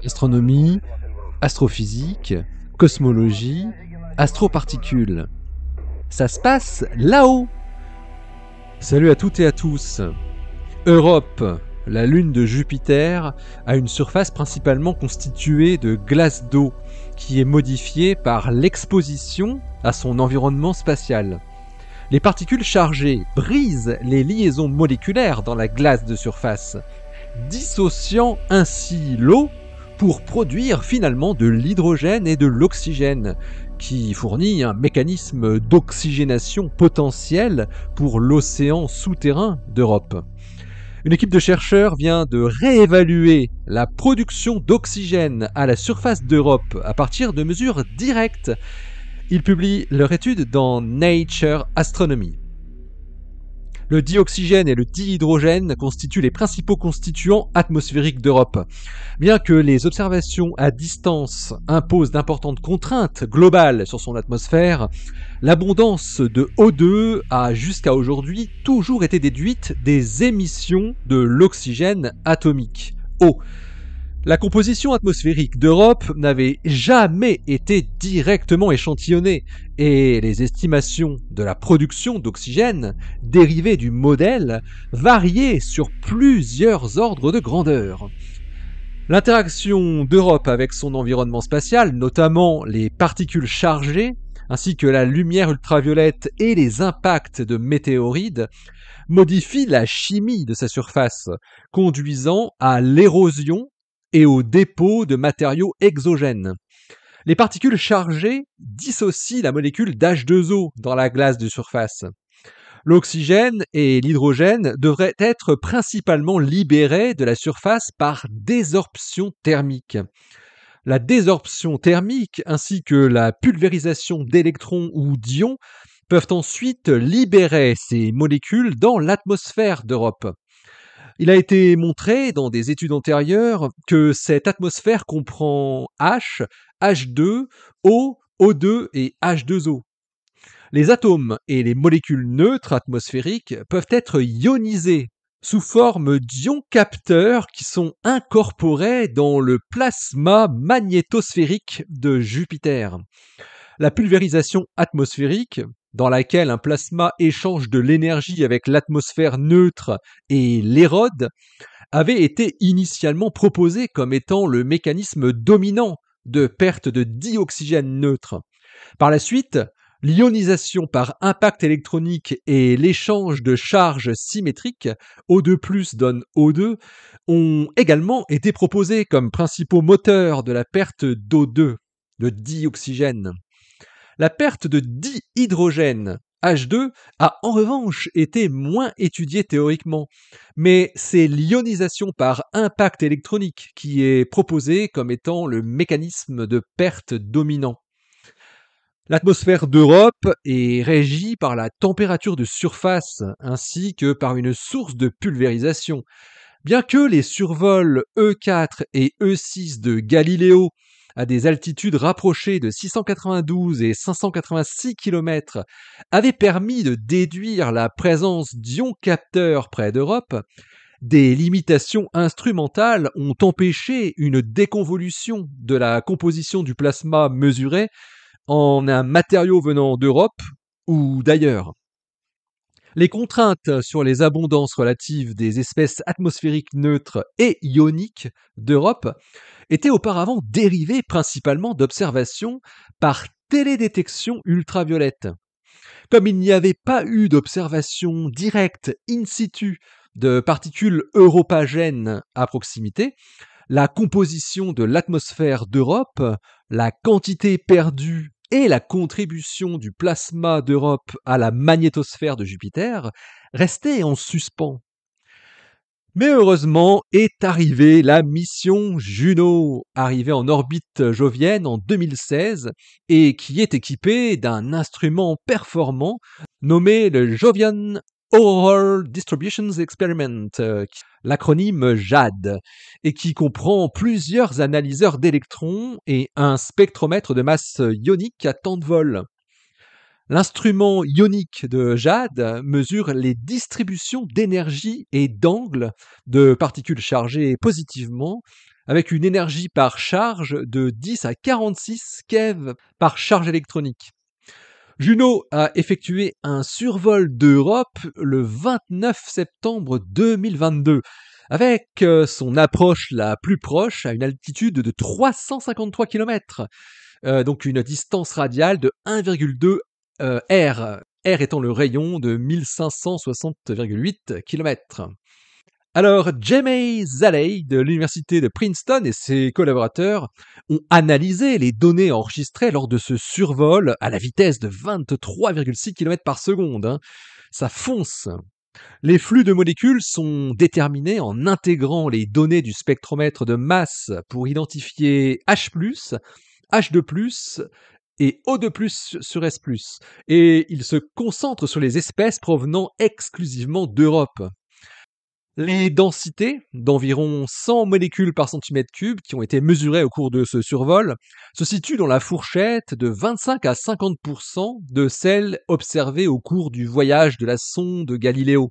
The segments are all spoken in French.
Astronomie, astrophysique, cosmologie, astroparticules. Ça se passe là-haut. Salut à toutes et à tous. Europe, la lune de Jupiter, a une surface principalement constituée de glace d'eau, qui est modifiée par l'exposition à son environnement spatial. Les particules chargées brisent les liaisons moléculaires dans la glace de surface, dissociant ainsi l'eau pour produire finalement de l'hydrogène et de l'oxygène, qui fournit un mécanisme d'oxygénation potentiel pour l'océan souterrain d'Europe. Une équipe de chercheurs vient de réévaluer la production d'oxygène à la surface d'Europe à partir de mesures directes. Ils publient leur étude dans Nature Astronomy. Le dioxygène et le dihydrogène constituent les principaux constituants atmosphériques d'Europe. Bien que les observations à distance imposent d'importantes contraintes globales sur son atmosphère, l'abondance de O2 a jusqu'à aujourd'hui toujours été déduite des émissions de l'oxygène atomique, O. La composition atmosphérique d'Europe n'avait jamais été directement échantillonnée et les estimations de la production d'oxygène dérivées du modèle variaient sur plusieurs ordres de grandeur. L'interaction d'Europe avec son environnement spatial, notamment les particules chargées, ainsi que la lumière ultraviolette et les impacts de météorites, modifie la chimie de sa surface, conduisant à l'érosion et au dépôt de matériaux exogènes. Les particules chargées dissocient la molécule d'H2O dans la glace de surface. L'oxygène et l'hydrogène devraient être principalement libérés de la surface par désorption thermique. La désorption thermique ainsi que la pulvérisation d'électrons ou d'ions peuvent ensuite libérer ces molécules dans l'atmosphère d'Europe. Il a été montré dans des études antérieures que cette atmosphère comprend H, H2, O, O2 et H2O. Les atomes et les molécules neutres atmosphériques peuvent être ionisés sous forme d'ions capteurs qui sont incorporés dans le plasma magnétosphérique de Jupiter. La pulvérisation atmosphérique, dans laquelle un plasma échange de l'énergie avec l'atmosphère neutre et l'érode, avait été initialement proposée comme étant le mécanisme dominant de perte de dioxygène neutre. Par la suite, l'ionisation par impact électronique et l'échange de charges symétriques, O2+ donne O2, ont également été proposés comme principaux moteurs de la perte d'O2, de dioxygène. La perte de dihydrogène, H2, a en revanche été moins étudiée théoriquement, mais c'est l'ionisation par impact électronique qui est proposée comme étant le mécanisme de perte dominant. L'atmosphère d'Europe est régie par la température de surface ainsi que par une source de pulvérisation. Bien que les survols E4 et E6 de Galiléo à des altitudes rapprochées de 692 et 586 km avaient permis de déduire la présence d'ions capteurs près d'Europe, des limitations instrumentales ont empêché une déconvolution de la composition du plasma mesuré en un matériau venant d'Europe ou d'ailleurs. Les contraintes sur les abondances relatives des espèces atmosphériques neutres et ioniques d'Europe étaient auparavant dérivées principalement d'observations par télédétection ultraviolette. Comme il n'y avait pas eu d'observation directe in situ de particules europagènes à proximité, la composition de l'atmosphère d'Europe, la quantité perdue et la contribution du plasma d'Europe à la magnétosphère de Jupiter restaient en suspens. Mais heureusement est arrivée la mission Juno, arrivée en orbite jovienne en 2016 et qui est équipée d'un instrument performant nommé le Jovian Auroral Distributions Experiment, l'acronyme JAD, et qui comprend plusieurs analyseurs d'électrons et un spectromètre de masse ionique à temps de vol. L'instrument ionique de Jade mesure les distributions d'énergie et d'angle de particules chargées positivement avec une énergie par charge de 10 à 46 keV par charge électronique. Juno a effectué un survol d'Europe le 29 septembre 2022 avec son approche la plus proche à une altitude de 353 km, donc une distance radiale de 1,2 R, R étant le rayon de 1560,8 km. Alors, Jamey Zaley de l'université de Princeton et ses collaborateurs ont analysé les données enregistrées lors de ce survol à la vitesse de 23,6 km par seconde. Ça fonce. Les flux de molécules sont déterminés en intégrant les données du spectromètre de masse pour identifier H+, H2+, et O2+, sur S+. Et ils se concentrent sur les espèces provenant exclusivement d'Europe. Les densités, d'environ 100 molécules par centimètre cube, qui ont été mesurées au cours de ce survol, se situent dans la fourchette de 25 à 50% de celles observées au cours du voyage de la sonde Galileo.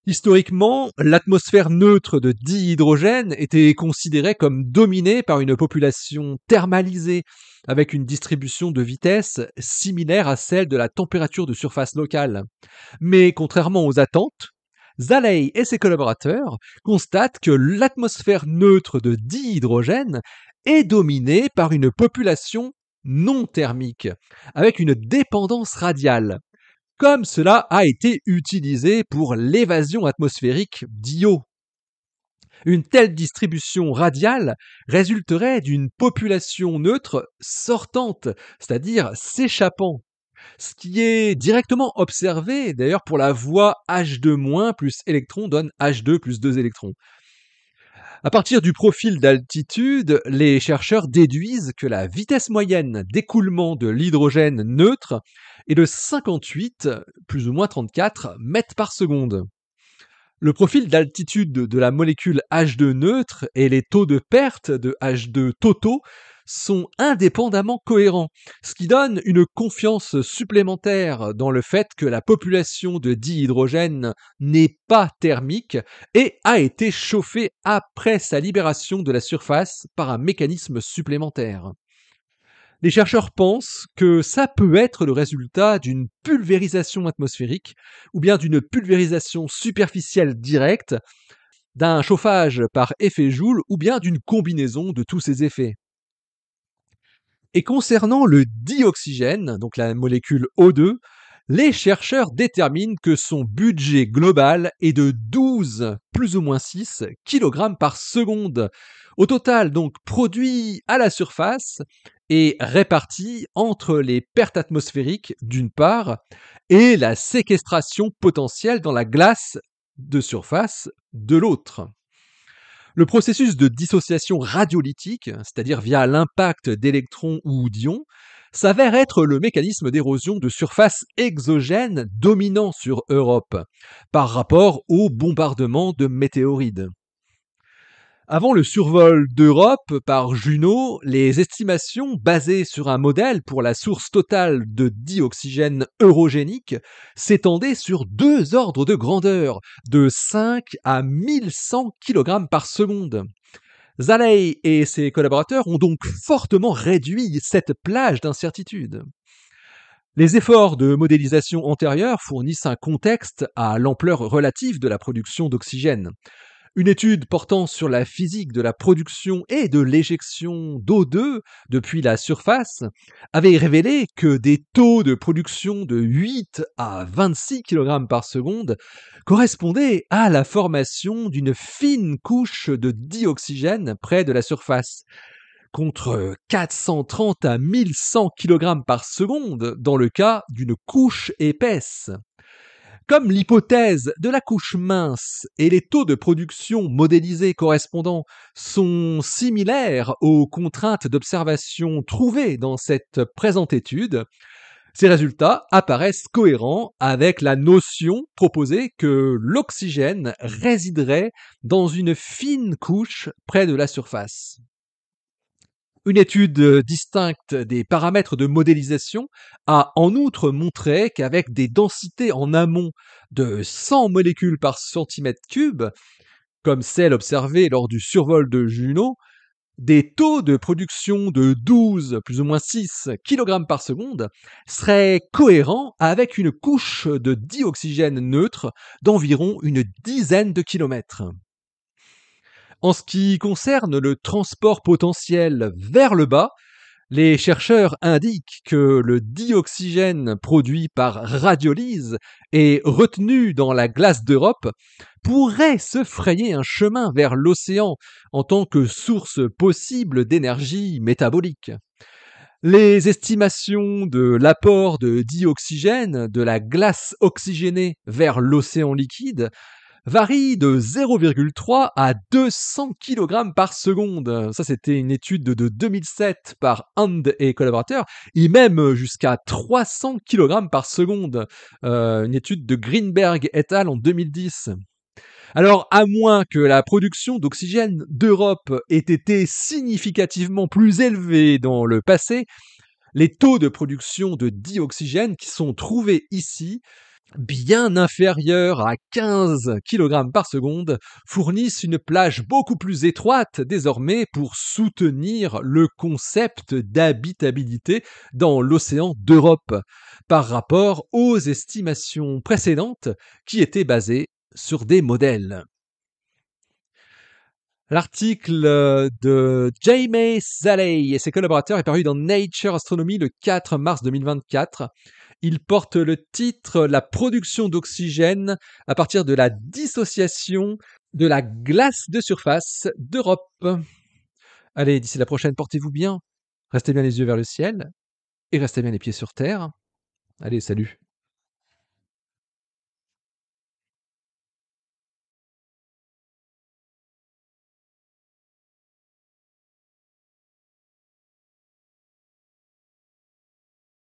Historiquement, l'atmosphère neutre de dihydrogène était considérée comme dominée par une population thermalisée, avec une distribution de vitesse similaire à celle de la température de surface locale. Mais contrairement aux attentes, Zaley et ses collaborateurs constatent que l'atmosphère neutre de dihydrogène est dominée par une population non thermique, avec une dépendance radiale, comme cela a été utilisé pour l'évasion atmosphérique d'Io. Une telle distribution radiale résulterait d'une population neutre sortante, c'est-à-dire s'échappant, ce qui est directement observé d'ailleurs pour la voie H2- plus électron donne H2 plus 2 électrons. À partir du profil d'altitude, les chercheurs déduisent que la vitesse moyenne d'écoulement de l'hydrogène neutre est de 58, plus ou moins 34 mètres par seconde. Le profil d'altitude de la molécule H2 neutre et les taux de perte de H2 totaux sont indépendamment cohérents, ce qui donne une confiance supplémentaire dans le fait que la population de dihydrogène n'est pas thermique et a été chauffée après sa libération de la surface par un mécanisme supplémentaire. Les chercheurs pensent que ça peut être le résultat d'une pulvérisation atmosphérique ou bien d'une pulvérisation superficielle directe, d'un chauffage par effet Joule ou bien d'une combinaison de tous ces effets. Et concernant le dioxygène, donc la molécule O2, les chercheurs déterminent que son budget global est de 12, plus ou moins 6 kg par seconde. Au total, donc produit à la surface et réparti entre les pertes atmosphériques d'une part et la séquestration potentielle dans la glace de surface de l'autre. Le processus de dissociation radiolytique, c'est-à-dire via l'impact d'électrons ou d'ions, s'avère être le mécanisme d'érosion de surface exogène dominant sur Europe, par rapport au bombardement de météorites. Avant le survol d'Europe par Juno, les estimations basées sur un modèle pour la source totale de dioxygène eurogénique s'étendaient sur 2 ordres de grandeur, de 5 à 1100 kg par seconde. Zaley et ses collaborateurs ont donc fortement réduit cette plage d'incertitude. Les efforts de modélisation antérieurs fournissent un contexte à l'ampleur relative de la production d'oxygène. Une étude portant sur la physique de la production et de l'éjection d'O2 depuis la surface avait révélé que des taux de production de 8 à 26 kg par seconde correspondaient à la formation d'une fine couche de dioxygène près de la surface, contre 430 à 1100 kg par seconde dans le cas d'une couche épaisse. Comme l'hypothèse de la couche mince et les taux de production modélisés correspondants sont similaires aux contraintes d'observation trouvées dans cette présente étude, ces résultats apparaissent cohérents avec la notion proposée que l'oxygène résiderait dans une fine couche près de la surface. Une étude distincte des paramètres de modélisation a en outre montré qu'avec des densités en amont de 100 molécules par centimètre cube, comme celle observée lors du survol de Juno, des taux de production de 12, plus ou moins 6 kg par seconde seraient cohérents avec une couche de dioxygène neutre d'environ une dizaine de kilomètres. En ce qui concerne le transport potentiel vers le bas, les chercheurs indiquent que le dioxygène produit par radiolyse et retenu dans la glace d'Europe pourrait se frayer un chemin vers l'océan en tant que source possible d'énergie métabolique. Les estimations de l'apport de dioxygène de la glace oxygénée vers l'océan liquide varient de 0,3 à 200 kg par seconde. Ça, c'était une étude de 2007 par Hand et collaborateurs, et même jusqu'à 300 kg par seconde. Une étude de Greenberg et al. En 2010. Alors, à moins que la production d'oxygène d'Europe ait été significativement plus élevée dans le passé, les taux de production de dioxygène qui sont trouvés ici, bien inférieurs à 15 kg par seconde, fournissent une plage beaucoup plus étroite désormais pour soutenir le concept d'habitabilité dans l'océan d'Europe, par rapport aux estimations précédentes qui étaient basées sur des modèles. L'article de Jaime Zaley et ses collaborateurs est paru dans Nature Astronomy le 4 mars 2024. Il porte le titre La production d'oxygène à partir de la dissociation de la glace de surface d'Europe. Allez, d'ici la prochaine, portez-vous bien. Restez bien les yeux vers le ciel et restez bien les pieds sur terre. Allez, salut.